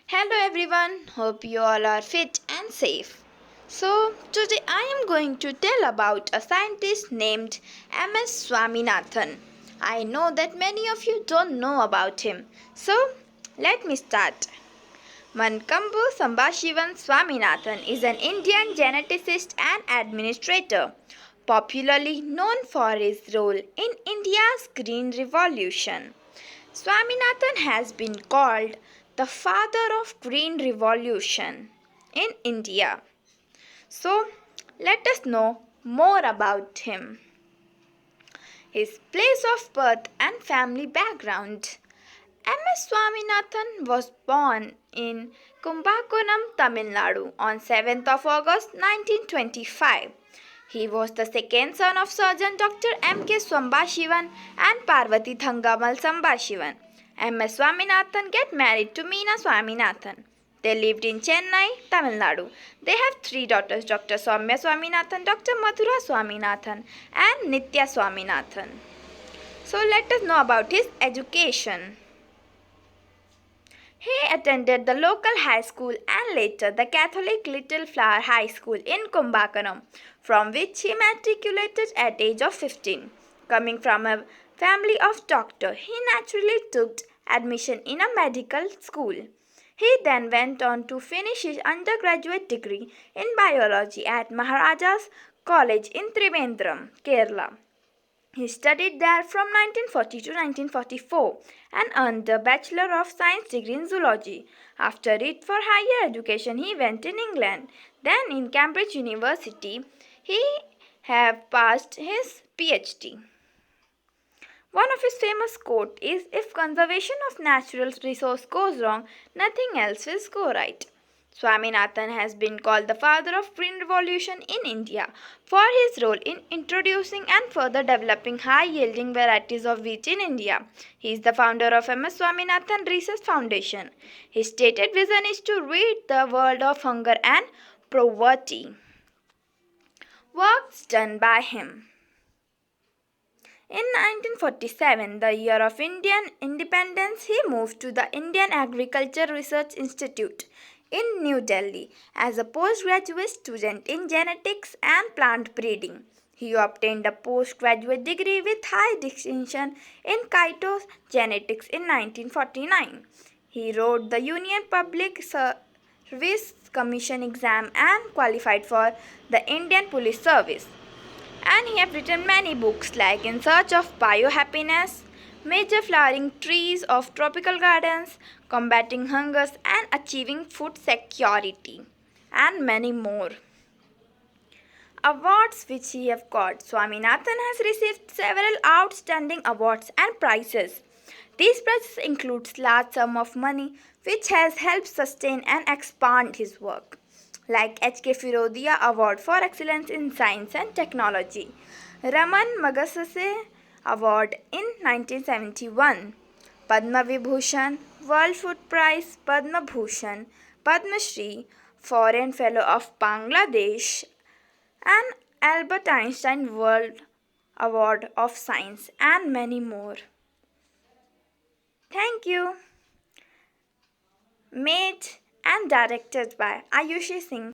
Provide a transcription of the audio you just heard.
Hello everyone, hope you all are fit and safe. So, today I am going to tell about a scientist named MS Swaminathan. I know that many of you don't know about him. So, let me start. Mankambu Sambashivan Swaminathan is an Indian geneticist and administrator, popularly known for his role in India's Green Revolution. Swaminathan has been called the father of Green Revolution in India. So, let us know more about him. His place of birth and family background. M.S. Swaminathan was born in Kumbakonam, Tamil Nadu on 7th of August 1925. He was the second son of Surgeon Dr. M.K. Sambashivan and Parvati Thangamal Sambashivan. M.S. Swaminathan get married to Meena Swaminathan. They lived in Chennai, Tamil Nadu. They have three daughters, Dr. Soumya Swaminathan, Dr. Madhura Swaminathan and Nitya Swaminathan. So let us know about his education. He attended the local high school and later the Catholic Little Flower High School in Kumbakonam, from which he matriculated at age of 15. Coming from a family of doctors, he naturally took admission in a medical school. He then went on to finish his undergraduate degree in biology at Maharaja's College in Trivandrum, Kerala. He studied there from 1940 to 1944 and earned the Bachelor of Science degree in zoology. After it, for higher education, he went in England. Then in Cambridge University, he have passed his PhD. One of his famous quote is, "If conservation of natural resource goes wrong, nothing else will go right." Swaminathan has been called the father of Green Revolution in India for his role in introducing and further developing high-yielding varieties of wheat in India. He is the founder of MS Swaminathan Research Foundation. His stated vision is to rid the world of hunger and poverty. Works done by him. In 1947, the year of Indian independence, he moved to the Indian Agriculture Research Institute in New Delhi as a postgraduate student in genetics and plant breeding. He obtained a postgraduate degree with high distinction in cytogenetics in 1949. He wrote the Union Public Service Commission exam and qualified for the Indian Police Service. And he have written many books like In Search of Biohappiness, Major Flowering Trees of Tropical Gardens, Combating Hungers and Achieving Food Security, and many more. Awards which he have got. Swaminathan has received several outstanding awards and prizes. These prizes include large sum of money which has helped sustain and expand his work, like H.K. Firodia Award for Excellence in Science and Technology, Raman Magsaysay Award in 1971, Padma Vibhushan, World Food Prize, Padma Bhushan, Padma Shri, Foreign Fellow of Bangladesh, and Albert Einstein World Award of Science, and many more. Thank you. Made and directed by Ayushi Singh.